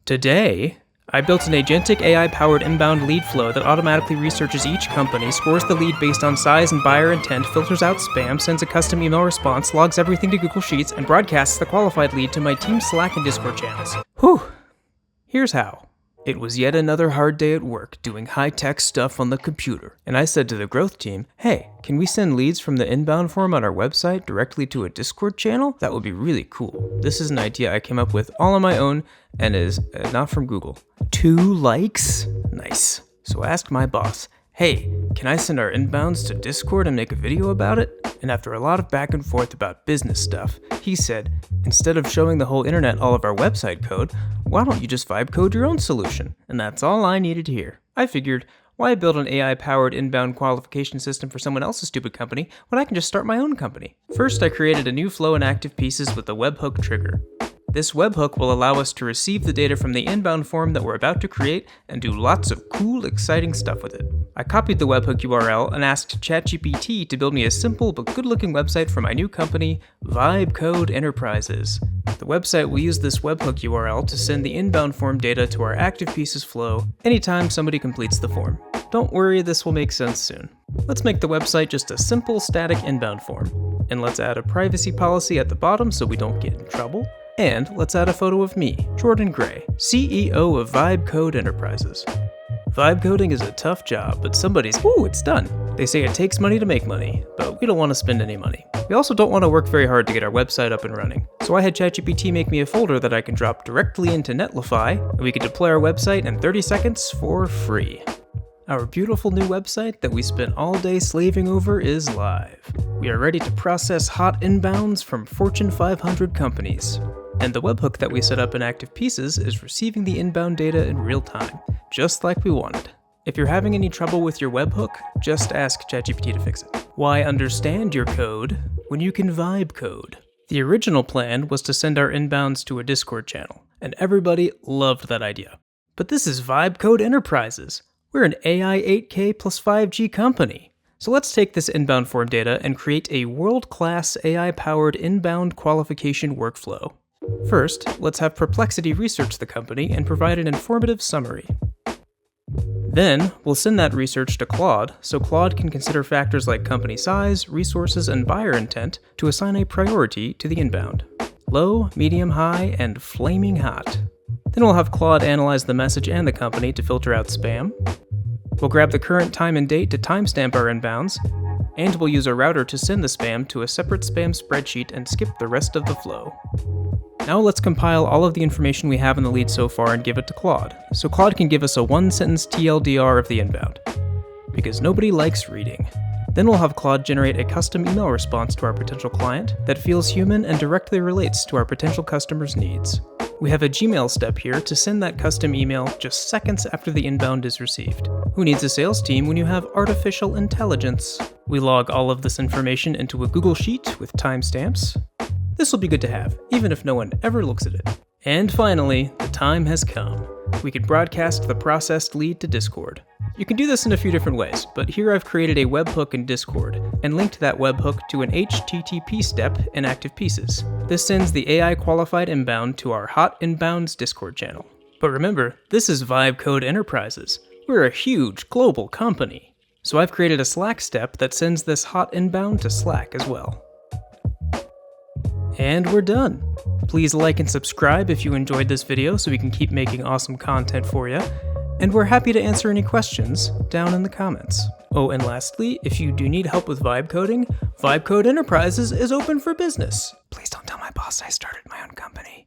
Today, I built an agentic AI-powered inbound lead flow that automatically researches each company, scores the lead based on size and buyer intent, filters out spam, sends a custom email response, logs everything to Google Sheets, and broadcasts the qualified lead to my team's Slack and Discord channels. Whew! Here's how. It was yet another hard day at work doing high-tech stuff on the computer, and I said to the growth team, hey, can we send leads from the inbound form on our website directly to a Discord channel? That would be really cool. This is an idea I came up with all on my own and is not from Google. 2 likes? Nice. So I asked my boss, hey, can I send our inbounds to Discord and make a video about it? And after a lot of back and forth about business stuff, he said, instead of showing the whole internet all of our website code, why don't you just vibe code your own solution? And that's all I needed to hear. I figured, why build an AI-powered inbound qualification system for someone else's stupid company when I can just start my own company? First, I created a new flow in Activepieces with the Webhook trigger. This webhook will allow us to receive the data from the inbound form that we're about to create and do lots of cool, exciting stuff with it. I copied the webhook URL and asked ChatGPT to build me a simple but good-looking website for my new company, Code Enterprises. The website will use this webhook URL to send the inbound form data to our Activepieces flow anytime somebody completes the form. Don't worry, this will make sense soon. Let's make the website just a simple static inbound form. And let's add a privacy policy at the bottom so we don't get in trouble. And let's add a photo of me, Jordan Gray, CEO of Code Enterprises. Vibe coding is a tough job, but it's done. They say it takes money to make money, but we don't want to spend any money. We also don't want to work very hard to get our website up and running. So I had ChatGPT make me a folder that I can drop directly into Netflify, and we can deploy our website in 30 seconds for free. Our beautiful new website that we spent all day slaving over is live. We are ready to process hot inbounds from Fortune 500 companies. And the webhook that we set up in Activepieces is receiving the inbound data in real time, just like we wanted. If you're having any trouble with your webhook, just ask ChatGPT to fix it. Why understand your code when you can vibe code? The original plan was to send our inbounds to a Discord channel, and everybody loved that idea. But this is Code Enterprises. We're an AI 8K plus 5G company. So let's take this inbound form data and create a world-class AI-powered inbound qualification workflow. First, let's have Perplexity research the company and provide an informative summary. Then, we'll send that research to Claude, so Claude can consider factors like company size, resources, and buyer intent to assign a priority to the inbound. Low, medium, high, and flaming hot. Then we'll have Claude analyze the message and the company to filter out spam. We'll grab the current time and date to timestamp our inbounds, and we'll use a router to send the spam to a separate spam spreadsheet and skip the rest of the flow. Now let's compile all of the information we have in the lead so far and give it to Claude, so Claude can give us a one-sentence TLDR of the inbound. Because nobody likes reading. Then we'll have Claude generate a custom email response to our potential client that feels human and directly relates to our potential customer's needs. We have a Gmail step here to send that custom email just seconds after the inbound is received. Who needs a sales team when you have artificial intelligence? We log all of this information into a Google Sheet with timestamps. This will be good to have, even if no one ever looks at it. And finally, the time has come. We can broadcast the processed lead to Discord. You can do this in a few different ways, but here I've created a webhook in Discord and linked that webhook to an HTTP step in Activepieces. This sends the AI qualified inbound to our Hot Inbounds Discord channel. But remember, this is Code Enterprises. We're a huge global company. So I've created a Slack step that sends this hot inbound to Slack as well. And we're done. Please like and subscribe if you enjoyed this video so we can keep making awesome content for you. And we're happy to answer any questions down in the comments. Oh, and lastly, if you do need help with vibe coding, Code Enterprises is open for business. Please don't tell my boss I started my own company.